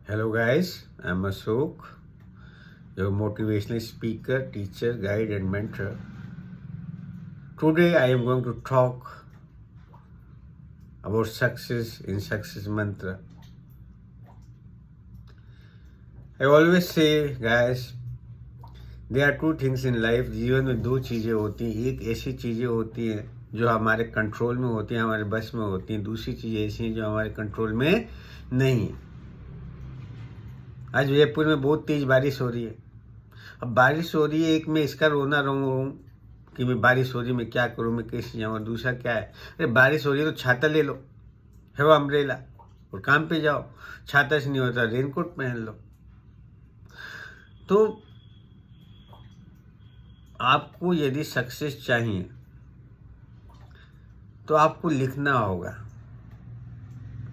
Hello guys, I'm Ashok, your motivational speaker, teacher, guide and mentor. Today I am going to talk about success in Success Mantra. I always say guys, there are two things in life. जीवन में दो चीज़ें होती हैं. एक ऐसी चीज़ें होती हैं जो हमारे कंट्रोल में होती हैं, हमारे बस में होती हैं. दूसरी चीज़ें ऐसी हैं जो हमारे कंट्रोल में नहीं है. आज जयपुर में बहुत तेज बारिश हो रही है. अब बारिश हो रही है, एक में इसका रोना रो कि मैं बारिश हो रही है, मैं क्या करूँ, मैं कैसे जाऊँ. और दूसरा क्या है, अरे बारिश हो रही है तो छाता ले लो, है वो अम्ब्रेला, और काम पे जाओ. छाता से नहीं होता, रेनकोट पहन लो. तो आपको यदि सक्सेस चाहिए तो आपको लिखना होगा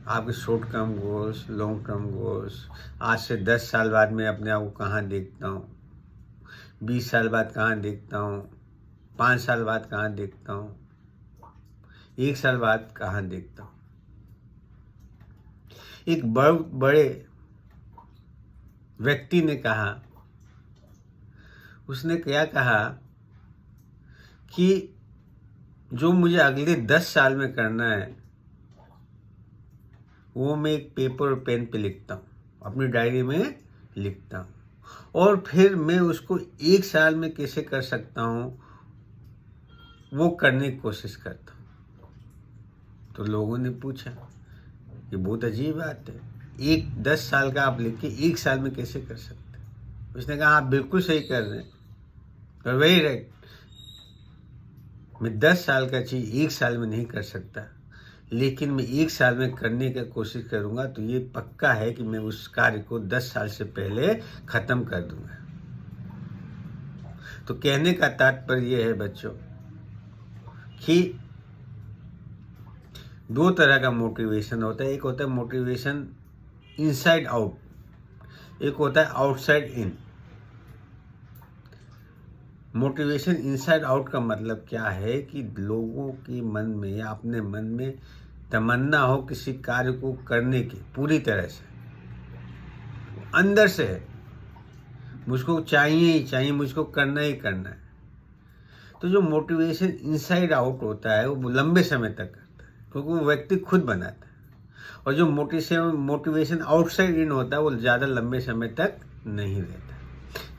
आपके short term goals, long term goals. आज से 10 साल बाद मैं अपने आप को कहाँ देखता हूँ, 20 साल बाद कहाँ देखता हूँ, 5 साल बाद कहाँ देखता हूँ, 1 साल बाद कहाँ देखता हूँ. एक बहुत बड़े व्यक्ति ने कहा, उसने क्या कहा कि जो मुझे अगले 10 साल में करना है वो मैं एक पेपर और पेन पे लिखता हूँ, अपनी डायरी में लिखता हूँ, और फिर मैं उसको 1 साल में कैसे कर सकता हूँ वो करने की कोशिश करता हूँ. तो लोगों ने पूछा, ये बहुत अजीब बात है, 10 साल का आप लिख के 1 साल में कैसे कर सकते हैं. उसने कहा आप बिल्कुल सही कर रहे हैं, वेरी राइट. मैं 10 साल का चीज़ 1 साल में नहीं कर सकता, लेकिन मैं 1 साल में करने की कोशिश करूंगा. तो ये पक्का है कि मैं उस कार्य को 10 साल से पहले ख़त्म कर दूंगा. तो कहने का तात्पर्य ये है बच्चों कि 2 तरह का मोटिवेशन होता है. एक होता है मोटिवेशन इनसाइड आउट, एक होता है outside in. Motivation inside out का मतलब क्या है कि लोगों के मन में या अपने मन में तमन्ना हो किसी कार्य को करने की पूरी तरह से, अंदर से है, मुझको चाहिए ही चाहिए, मुझको करना ही करना है. तो जो मोटिवेशन इनसाइड आउट होता है वो लंबे समय तक करता है, क्योंकि वो व्यक्ति खुद बनाता है. और जो मोटिवेशन आउटसाइड इन होता है वो ज़्यादा लंबे समय तक नहीं रहता.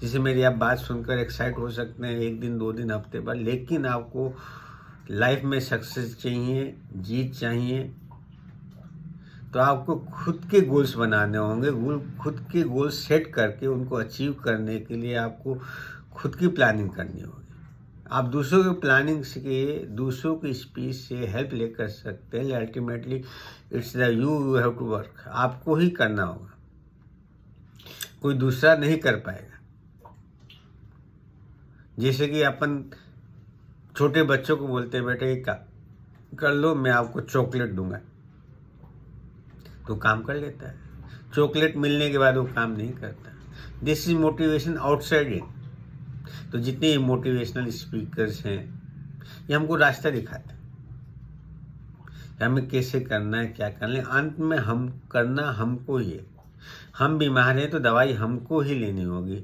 जैसे मेरी आप बात सुनकर एक्साइट हो सकते हैं 1 दिन 2 दिन हफ्ते भर, लेकिन आपको लाइफ में सक्सेस चाहिए, जीत चाहिए, तो आपको खुद के गोल्स बनाने होंगे. खुद के गोल्स सेट करके उनको अचीव करने के लिए आपको खुद की प्लानिंग करनी होगी. आप दूसरों की प्लानिंग से, दूसरों की स्पीच से हेल्प ले कर सकते हैं. Ultimately it's the you have to work. आपको ही करना होगा, कोई दूसरा नहीं कर पाएगा. जैसे कि अपन छोटे बच्चों को बोलते हैं, बेटे ये कर लो, मैं आपको चॉकलेट दूंगा, तो काम कर लेता है. चॉकलेट मिलने के बाद वो काम नहीं करता. This is motivation outside in. तो जितने ही मोटिवेशनल स्पीकर्स हैं ये हमको रास्ता दिखाते हैं, हमें कैसे करना है, क्या करना है. अंत में हम करना हमको ही है. हम बीमार हैं तो दवाई हमको ही लेनी होगी.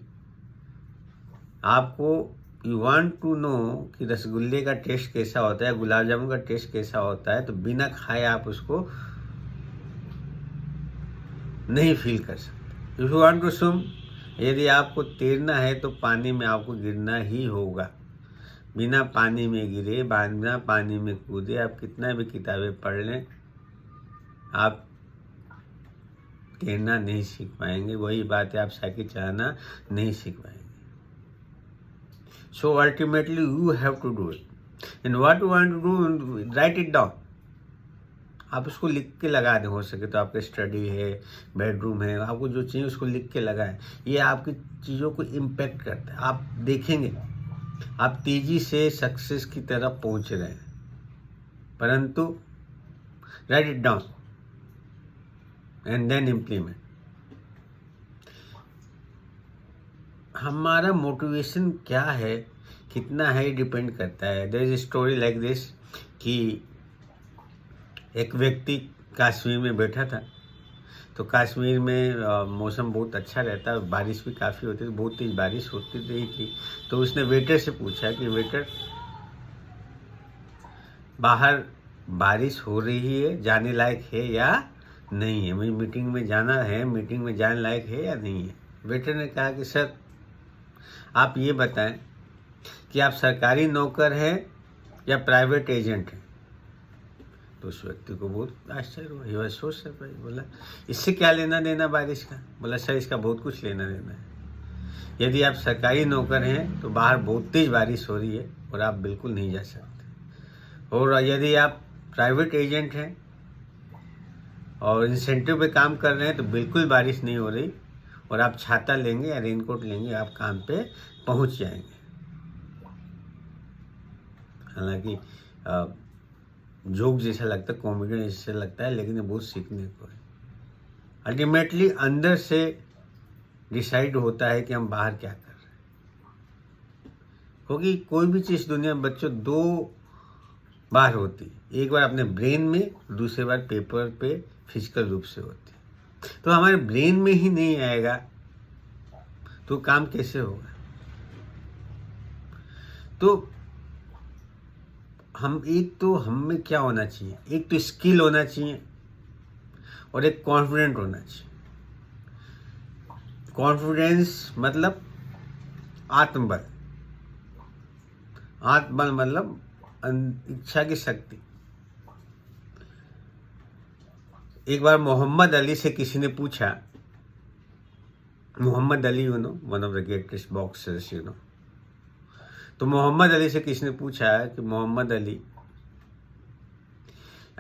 आपको यू वांट टू नो कि रसगुल्ले का टेस्ट कैसा होता है, गुलाब जामुन का टेस्ट कैसा होता है, तो बिना खाए आप उसको नहीं फील कर सकते. If you want to swim, यदि आपको तैरना है तो पानी में आपको गिरना ही होगा. बिना पानी में गिरे, बिना पानी में कूदे आप कितना भी किताबें पढ़ लें, आप तैरना नहीं सीख पाएंगे. वही बात है, आप साइकिल चलाना नहीं सीख पाएंगे. So ultimately you have to do it. And what you want to do, write it down. आप उसको लिख के लगा दें, हो सके तो आपके स्टडी है, बेडरूम है, आपको जो चाहिए उसको लिख के लगाएं. ये आपकी चीज़ों को इम्पेक्ट करता है. आप देखेंगे आप तेज़ी से सक्सेस की तरफ पहुंच रहे हैं, परंतु write it down and then implement. हमारा मोटिवेशन क्या है, कितना है, डिपेंड करता है. There is story like this कि एक व्यक्ति कश्मीर में बैठा था, तो कश्मीर में मौसम बहुत अच्छा रहता है, बारिश भी काफ़ी होती है, बहुत तेज़ बारिश होती रही थी। तो उसने वेटर से पूछा कि वेटर, बाहर बारिश हो रही है, जाने लायक है या नहीं है, मुझे मीटिंग में जाना है, मीटिंग में जाने लायक है या नहीं है। वेटर ने कहा कि सर आप ये बताएं कि आप सरकारी नौकर हैं या प्राइवेट एजेंट हैं। तो उस व्यक्ति को बहुत आश्चर्य हुआ, ही वाज सो सरप्राइज। बोला इससे क्या लेना देना बारिश का। बोला सर इसका बहुत कुछ लेना देना है। यदि आप सरकारी नौकर हैं तो बाहर बहुत तेज बारिश हो रही है और आप बिल्कुल नहीं जा सकते, और यदि आप प्राइवेट एजेंट हैं और इंसेंटिव पे काम कर रहे हैं तो बिल्कुल बारिश नहीं हो रही और आप छाता लेंगे या रेनकोट लेंगे, आप काम पे पहुंच जाएंगे। हालांकि जोक जैसा लगता है, कॉमेडी जैसा लगता है, लेकिन ये बहुत सीखने को है। अल्टीमेटली अंदर से डिसाइड होता है कि हम बाहर क्या कर रहे हैं, क्योंकि कोई भी चीज़ दुनिया में बच्चों दो बार होती है, एक बार अपने ब्रेन में, दूसरी बार पेपर पे फिजिकल रूप से होती है। तो हमारे ब्रेन में ही नहीं आएगा तो काम कैसे होगा। तो हम में क्या होना चाहिए, एक तो स्किल होना चाहिए और एक कॉन्फिडेंट होना चाहिए। कॉन्फिडेंस मतलब आत्मबल, आत्मबल मतलब इच्छा की शक्ति। एक बार मोहम्मद अली से किसी ने पूछा, Muhammad Ali you know, one of the greatest boxers you know. तो मोहम्मद अली से किसी ने पूछा कि मोहम्मद अली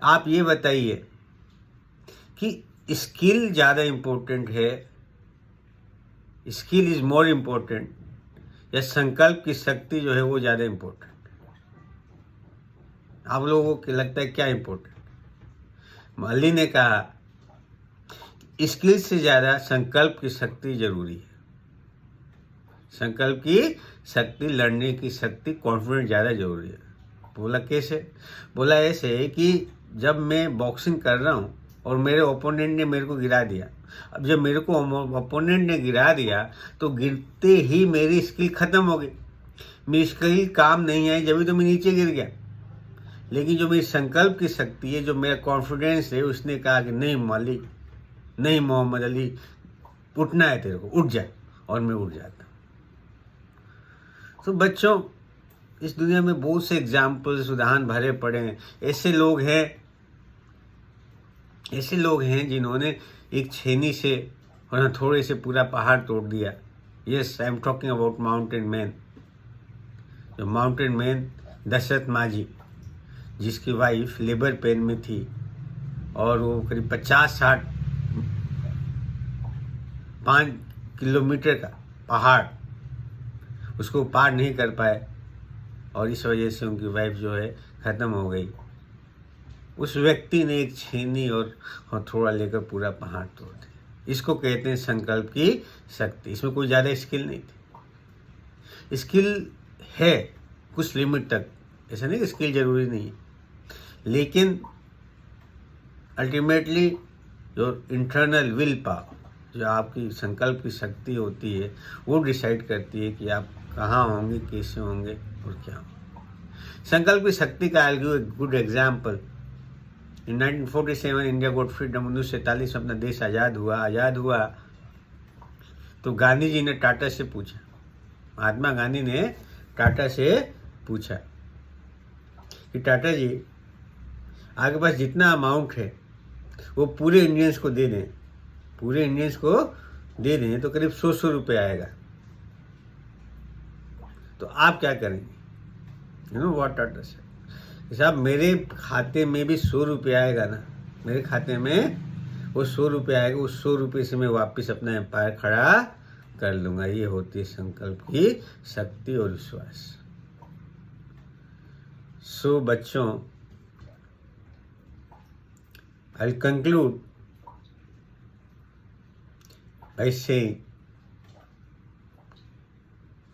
आप ये बताइए कि स्किल ज़्यादा इम्पोर्टेंट है, स्किल इज मोर इम्पोर्टेंट, या संकल्प की शक्ति जो है वो ज़्यादा इम्पोर्टेंट। आप लोगों को लगता है क्या इम्पोर्टेंट। अली ने कहा स्किल से ज़्यादा संकल्प की शक्ति जरूरी है। संकल्प की शक्ति, लड़ने की शक्ति, कॉन्फिडेंस ज़्यादा जरूरी है। बोला कैसे। बोला ऐसे कि जब मैं बॉक्सिंग कर रहा हूँ और मेरे ओपोनेंट ने मेरे को गिरा दिया, अब जब मेरे को ओपोनेंट ने गिरा दिया तो गिरते ही मेरी स्किल ख़त्म हो गई, मेरी स्किल काम नहीं आई, जब तो मैं नीचे गिर गया। लेकिन जो मेरी संकल्प की शक्ति है, जो मेरा कॉन्फिडेंस है, उसने कहा कि नहीं मालिक, नहीं मोहम्मद अली, उठना है तेरे को, उठ जाए, और मैं उठ जाता। तो बच्चों इस दुनिया में बहुत से एग्जाम्पल्स, उदाहरण भरे पड़े हैं। ऐसे लोग हैं जिन्होंने एक छेनी से और थोड़े से पूरा पहाड़ तोड़ दिया। Yes, I am talking about mountain man. जो माउंटेन मैन दशरथ माझी, जिसकी वाइफ लेबर पेन में थी और वो करीब 5 किलोमीटर का पहाड़ उसको पार नहीं कर पाए और इस वजह से उनकी वाइफ जो है ख़त्म हो गई। उस व्यक्ति ने एक छेनी और हथौड़ा लेकर पूरा पहाड़ तोड़ दिया। इसको कहते हैं संकल्प की शक्ति। इसमें कोई ज़्यादा स्किल नहीं थी। स्किल है कुछ लिमिट तक, ऐसा नहीं कि स्किल जरूरी नहीं है, लेकिन अल्टीमेटली जो इंटरनल विल पावर, जो आपकी संकल्प की शक्ति होती है, वो डिसाइड करती है कि आप कहाँ होंगे, कैसे होंगे और क्या होंगे। संकल्प की शक्ति का I give a good example. In 1947 India got freedom. 1947 में अपना देश आज़ाद हुआ तो गांधी जी ने टाटा से पूछा, महात्मा गांधी ने टाटा से पूछा कि टाटा जी आपके पास जितना अमाउंट है वो पूरे इंडियंस को दे दें, तो करीब 100 रुपये आएगा, तो आप क्या करेंगे। यू नो व्हाट टाटा से, साहब मेरे खाते में भी 100 रुपये आएगा ना, मेरे खाते में वो 100 रुपये आएगा, उस 100 रुपये से मैं वापस अपना एम्पायर खड़ा कर लूँगा। ये होती है संकल्प की शक्ति और विश्वास। सो बच्चों, I will conclude by saying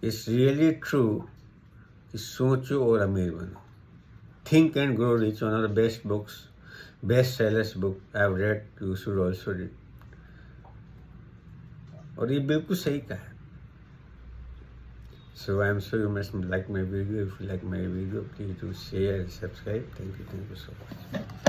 it's really true कि सोचो और अमीर बनो। Think and Grow Rich, one of the best books, best sellers book I've read, you should also read. और ये बिल्कुल सही कहा है। So I'm sure you must like my video. If you like my video, please do share and subscribe. Thank you so much.